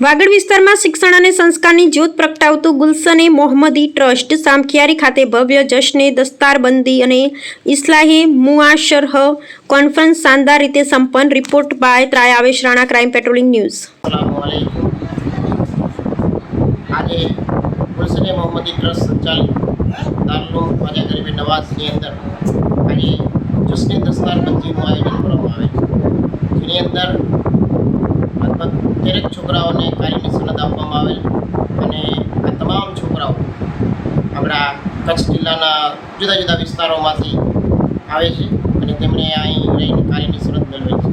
વાગડ વિસ્તારમાં શિક્ષણ અને સંસ્કારની જ્યોત પ્રગટાવતું ગુલશન એ મોહમ્મદી ટ્રસ્ટ સામખિયારી ખાતે ભવ્ય જશ્ને દસ્તારબંધી અને ઇસ્લાહે મુઆશરહ કોન્ફરન્સ શાનદાર રીતે સંપન્ન. Report by Avesh Rana, crime patrolling news. આજે ગુલશન એ મોહમ્મદી ટ્રસ્ટ સંચાલિત દારૂલ ખ્વાજા ગરીબ નવાઝની અંદર આજે જશ્ને દસ્તારબંધીનું આયોજન કરવામાં આવે છે, જેની અંદર લગભગ 13 છોકરાઓને કાર્યની સનદ આપવામાં આવેલ અને આ તમામ છોકરાઓ આપણા કચ્છ જિલ્લાના જુદા જુદા વિસ્તારોમાંથી આવે છે અને તેમણે અહીં રહીને કાર્યની સનદ મેળવેલ છે.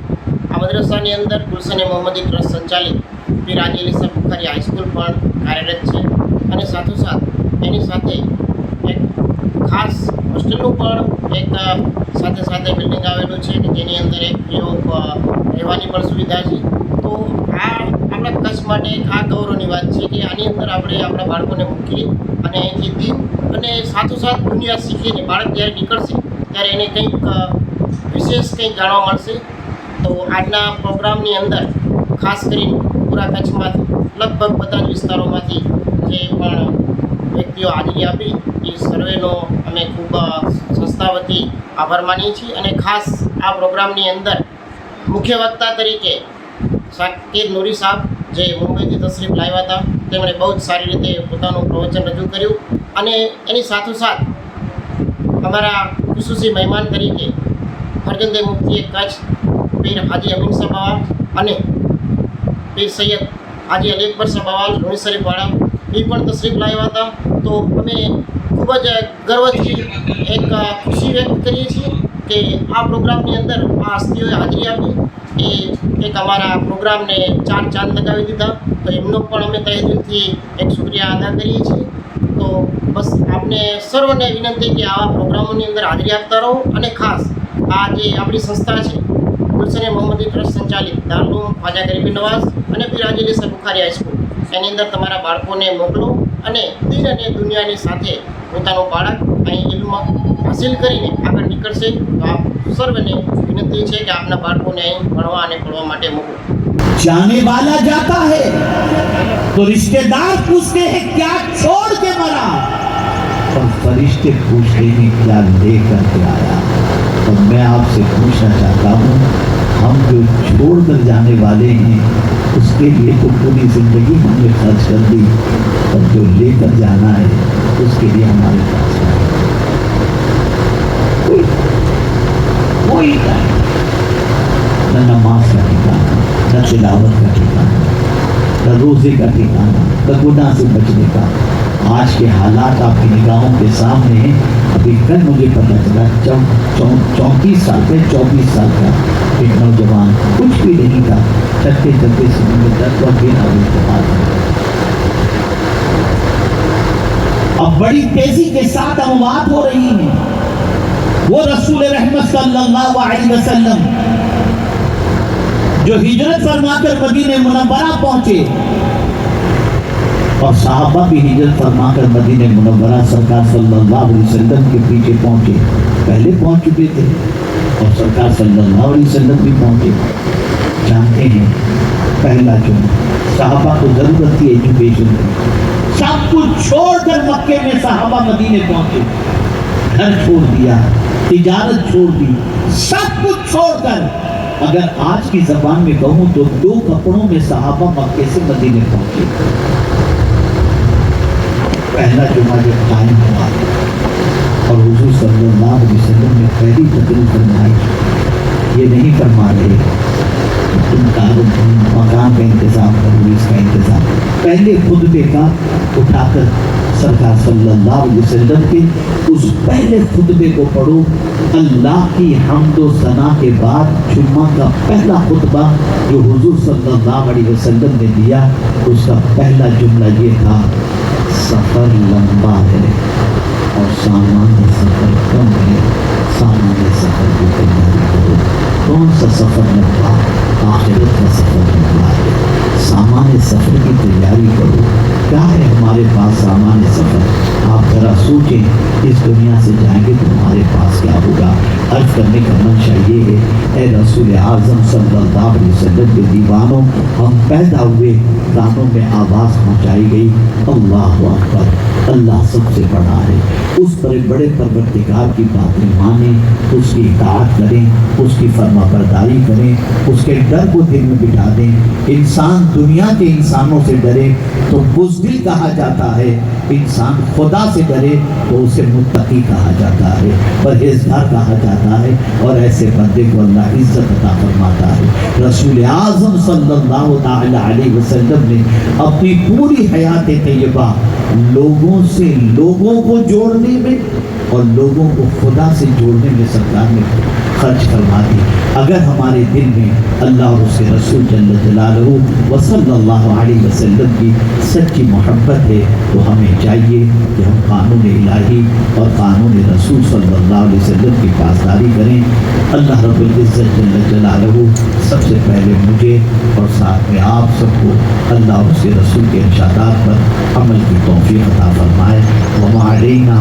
આ મદ્રસાની અંદર ગુલશન એ મોહમ્મદી ટ્રસ્ટ સંચાલિત પીર હાજી અલી બુખારી હાઈસ્કૂલ પણ કાર્યરત છે અને સાથોસાથ એની સાથે એક ખાસ હોસ્ટેલનું પણ એક સાથે બિલ્ડિંગ આવેલું છે કે જેની અંદર એક રહેવાની પણ સુવિધા છે. તો આ આપણા કચ્છ માટે આ ગૌરવની વાત છે કે આની અંદર આપણે આપણા બાળકોને મૂકીએ અને અહીંથી દીન અને સાથોસાથ દુનિયા શીખીને બાળક જ્યારે નીકળશે ત્યારે એને કંઈક વિશેષ કંઈક જાણવા મળશે. તો આજના પ્રોગ્રામની અંદર ખાસ કરીને પૂરા કચ્છમાંથી લગભગ બધા જ વિસ્તારોમાંથી જે પણ વ્યક્તિઓ હાજરી આપી એ સર્વેનો અમે ખૂબ સંસ્થા વતી આભાર માનીએ છીએ અને ખાસ આ પ્રોગ્રામની અંદર મુખ્ય વક્તા તરીકે શાકિર નૂરી સાહેબ જે મુંબઈથી તશરીફ લાવ્યા હતા, તેમણે બહુ જ સારી રીતે પોતાનું પ્રવચન રજૂ કર્યું અને એની સાથોસાથ અમારા ખુશૂસી મહેમાન તરીકે ફરજંદે મુફ્તી કચ્છ પીર હાજી અમીન સાહેબ અને પીર સૈયદ હાજી અલી અકબર સાહેબ લોણી શરીફવાળા એ પણ તશરીફ લાવ્યા હતા. તો અમે ખૂબ જ ગર્વથી એક ખુશી વ્યક્ત કરીએ છીએ કે આ પ્રોગ્રામની અંદર આ હસ્તીઓએ હાજરી આપી એ એક અમારા પ્રોગ્રામને 4 ચાંદ લગાવી દીધા. તો એમનો પણ અમે તહે દિલથી એક શુક્રિયા અદા કરીએ છીએ. તો બસ આપને સર્વને વિનંતી કે આવા પ્રોગ્રામોની અંદર હાજરી આપતા રહો અને ખાસ આ જે આપણી સંસ્થા છે ગુલશન એ મોહમ્મદી ટ્રસ્ટ સંચાલિત દારૂલ ખ્વાજા ગરીબ નવાઝ અને પીર હાજી અલી બુખારી હાઈસ્કૂલ એની અંદર તમારા બાળકોને મોકલો અને દીન અને દુનિયાની સાથે પોતાનું બાળક અહીં ઇલ્મ હાસિલ કરીને આગળ નીકળશે. તો આપ સર્વને વિનંતી છે કે આપના બાળકોને અહીં ભણવા અને પढ़વા માટે મોકલો. जाने वाला जाता है तो रिश्तेदार पूछते हैं क्या छोड़ के मरा, और फरिश्ते पूछते हैं क्या लेकर के आया. और मैं आपसे पूछना चाहता हूँ, हम जो छोड़ कर जाने वाले हैं उसके लिए तो पूरी जिंदगी हमने खर्च कर दी, और जो लेकर जाना है उसके लिए हमारे पास कोई न नमाज का ठिकाना, न तिलावत का ठिकाना, न रोजे का ठिकाना, न गुनाह से बचने का. आज के हालात आपकी निगाहों के सामने हैं. अभी कल मुझे पता चला 34 साल का 24 साल का एक नौजवान कुछ भी नहीं था, चलते चलते समय में दर्द और बेनामी के हाथ में. अब बड़ी तेजी के साथ अमवात हो रही है. वो रसूल रहमत सल्लल्लाहु अलैहि वसल्लम जो हिजरत फरमाकर मदीने मुनव्वरा पहुंचे और साहबा भी हिजरत फरमाकर मदीने मुनव्वरा सरकार सल्लल्लाहु अलैहि वसल्लम के पीछे पहुंचे. पहले पहुंच चुके थे और सरकार सल्लल्लाहु अलैहि वसल्लम भी पहुंचे. जानते हैं पहला जो साहबा को जरूरत थी एजुकेशन की, सब कुछ छोड़कर मक्के में साहबा मदीने पहुंचे. घर छोड़ दिया, तिजारत छोड़ दी, सब कुछ छोड़कर. अगर आज की जबान में कहूं तो 2 कपड़ों में सहाबा मक्के से मदीने पहुंचे. पहला जुमा जब कायम हुआ और हुजूर सल्लल्लाहु अलैहि वसल्लम ने पहली तकरीर फरमाई, ये नहीं फरमा रहे तुम मकान का इंतजाम करो, इसका इंतजाम. पहले खुतबे का उठाकर सरकार सल्लल्लाहु अलैहि वसल्लम के उस पहले खुतबे को पढ़ो. अल्लाह की हम्दो सना के बाद जुम्मा का पहला खुतबा जो हुजूर सल्लल्लाहु अलैहि वसल्लम ने दिया, उसका पहला जुमला ये था, सफ़र लंबा है और सामान्य सफ़र कम है, सामान्य सफ़र की तैयारी करो. कौन सा सफ़र लंबा? आखिरत का सफ़र लंबा है. सामान्य सफ़र की तैयारी करो. क्या है हमारे पास सामान्य सफ़र? आप जरा सोचें इस दुनिया से जाएंगे तो हमारे पास क्या होगा। अर्ज करने का मंशा ये है, ए रसूल आज़म सल्लल्लाहु अलैहि वसल्लम के दीवानों, हम पैदा हुए, कानों में आवाज़ पहुँचाई गई, अल्लाहु अकबर, अल्लाह सबसे बड़ा है। उस बड़े परवरदिगार की बातें मानें, उसकी इताअत करें, उसकी फरमाबरदारी करें, उसके डर को दिल में बिठा दें। इंसान दुनिया के इंसानों से डरे तो बुज़दिल कहा जाता है, इंसान खुदा से डरे तो उसे मुत्तकी कहा जाता है, परहेज़गार कहा जाता है, और ऐसे बंदे को अल्लाह इज़्ज़त अता फरमाता है। रसूल आज़म सल्लल्लाहु अलैहि वसल्लम ने अपनी पूरी हयात तैयबा लोगों से लोगों को जोड़ने में और लोगों को खुदा से जोड़ने में सरकार ने खर्च फरमा दी। अगर हमारे दिल में अल्लाह और उसके रसूल जल्ल जलालहू व सल्लल्लाहु अलैहि वसल्लम की सच्ची मोहब्बत है तो हमें चाहिए कि हम कानून इलाही और कानून रसूल सल्लल्लाहु अलैहि वसल्लम की पासदारी करें। अल्लाह रब्बुल इज़्ज़त जल्ल जलालहू सबसे पहले मुझे और साथ में आप सबको अल्लाह और उसके रसूल के इरशादात पर अमल की तौफीक अता फरमाए। व मा अलैना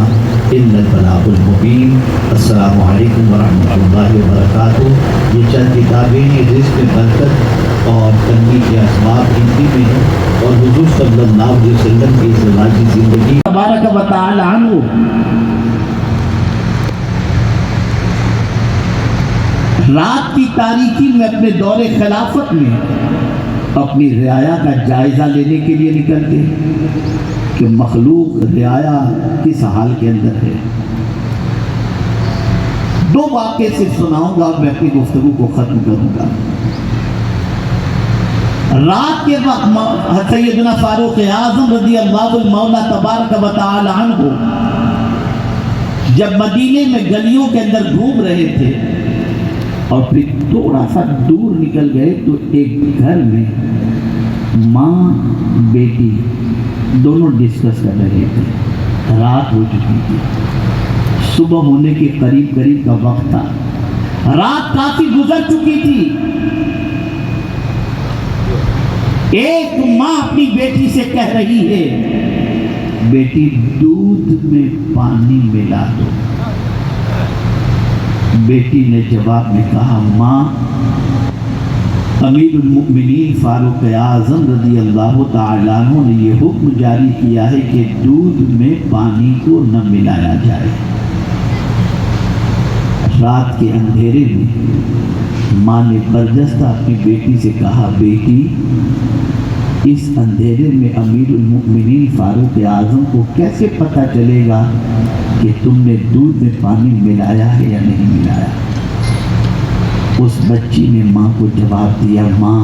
इल्लल बलागुल मुबीन। अस्सलामु अलैकुम व रहमतुल्लाहि व बरकातुहू। ये चंद किताबें रिज़्क़ में बरकत और तंगी के असबाब हिंदी में हैं और हुज़ूर सल्लल्लाहु अलैहि वसल्लम की ज़िंदगी ज़िंदगी तबारक व तआला अन्हु रात की तारीकी में अपने दौरे खिलाफत में अपनी रियाया का जायज़ा लेने के लिए निकलते कि मखलूक रियाया किस हाल के अंदर है। दो वाक़े से सुनाऊंगा और मैं अपनी गुफ्तगू को ख़त्म करूंगा। रात के वक्त सैयदना फारूक आज़म रज़ी अल्लाहु मौला तबारक व तआला अन्हु जब मदीने में गलियों के अंदर घूम रहे थे और फिर थोड़ा सा दूर निकल गए तो एक घर में माँ बेटी दोनों डिस्कस कर रहे थे। रात हो चुकी थी, सुबह होने के करीब करीब का वक्त था, रात काफी गुजर चुकी थी। एक माँ अपनी बेटी से कह रही है, बेटी दूध में पानी मिला दो। बेटी ने जवाब में कहा, माँ अमीरुल मुमिनीन फारूक आज़म रज़ी अल्लाह तआला अन्हु ने ये हुक्म जारी किया है कि दूध में पानी को न मिलाया जाए। रात के अंधेरे में माँ ने बर्जस्ता अपनी बेटी से कहा, बेटी इस अंधेरे में अमीरुल मुमिनीन फारूक आज़म को कैसे पता चलेगा कि तुमने दूध में पानी मिलाया है या नहीं मिलाया। उस बच्ची ने माँ को जवाब दिया, माँ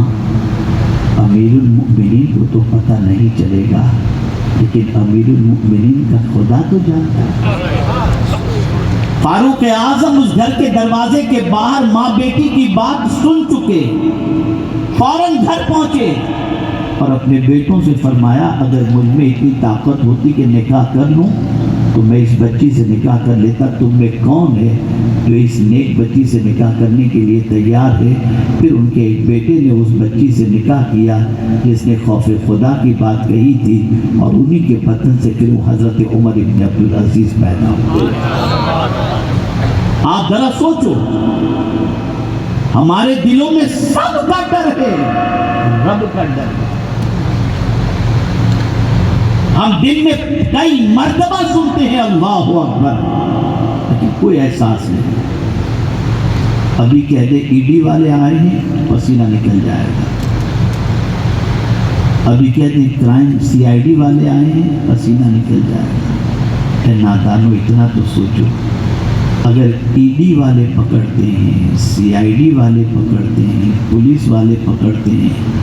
अमीरुल मुमिनीन को तो पता नहीं चलेगा, लेकिन अमीरुल मुमिनीन का खुदा तो जानता है। फारूक आज़म उस घर के दरवाजे के बाहर माँ बेटी की बात सुन चुके, फौरन घर पहुंचे और अपने बेटों से फरमाया, अगर मुझ में इतनी ताकत होती कि निकाह कर लूं तो मैं इस बच्ची से निकाह कर लेता। तुम में कौन है जो इस नेक बच्ची से निकाह करने के लिए तैयार है। फिर उनके एक बेटे ने उस बच्ची से निकाह किया जिसने खौफ खुदा की बात कही थी और उन्हीं के बतन से फिर वो हज़रत उमर इब्न अब्दुल अजीज पैदा हुए। आप जरा सोचो, हमारे दिलों में सब का डर है, रब का डर। हम दिन में कई मर्तबा सुनते हैं अल्लाहु अकबर, लेकिन कोई एहसास नहीं। अभी कह दे ईडी वाले आए हैं, पसीना निकल जाएगा। अभी कह दे क्राइम सीआईडी वाले आए हैं, पसीना निकल जाएगा। नादानो इतना तो सोचो, अगर ईडी वाले पकड़ते हैं, सीआईडी वाले पकड़ते हैं, पुलिस वाले पकड़ते हैं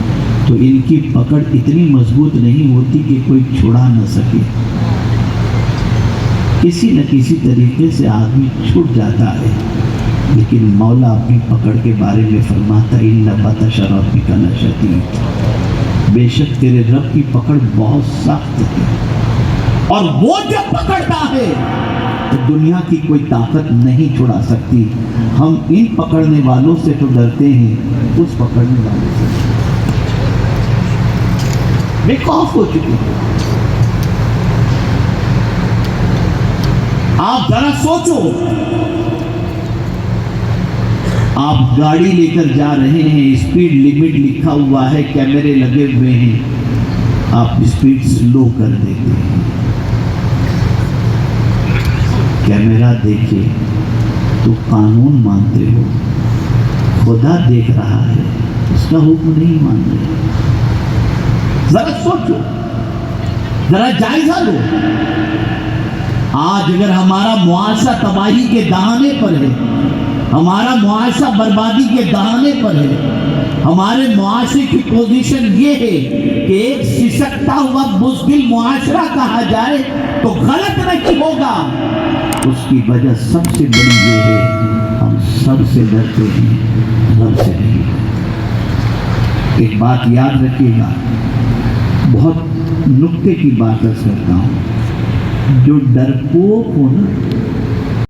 तो इनकी पकड़ इतनी मजबूत नहीं होती कि कोई छुड़ा न सके। किसी न किसी तरीके से आदमी छूट जाता है, लेकिन मौला अपनी पकड़ के बारे में फरमाता, इन्ना बतश रब्बिक लशदीद, बेशक तेरे रब की पकड़ बहुत सख्त है और वो जब पकड़ता है तो दुनिया की कोई ताकत नहीं छुड़ा सकती। हम इन पकड़ने वालों से तो डरते हैं, उस पकड़ने वाले से बेखौफ हो चुके हैं। आप जरा सोचो, आप गाड़ी लेकर जा रहे हैं, स्पीड लिमिट लिखा हुआ है, कैमरे लगे हुए हैं, आप स्पीड स्लो कर देते हैं। कैमरा देखे तो कानून मानते हो, खुदा देख रहा है, उसका हुक्म नहीं मान रहे। जरा सोचो, जरा जायजा लो। आज अगर हमारा मुआशरा तबाही के दहाने पर है, हमारा मुआशरा बर्बादी के दहाने पर है, हमारे मुआशरे की पोजीशन ये है कि एक सिसकता हुआ बुज़दिल मुआशरा कहा जाए तो गलत नहीं होगा। उसकी वजह सबसे बड़ी ये है, हम सबसे डरते हैं, रब से नहीं। एक बात याद रखिएगा, बहुत नुक्ते की बात करता हूँ, जो डरपोक हो ना,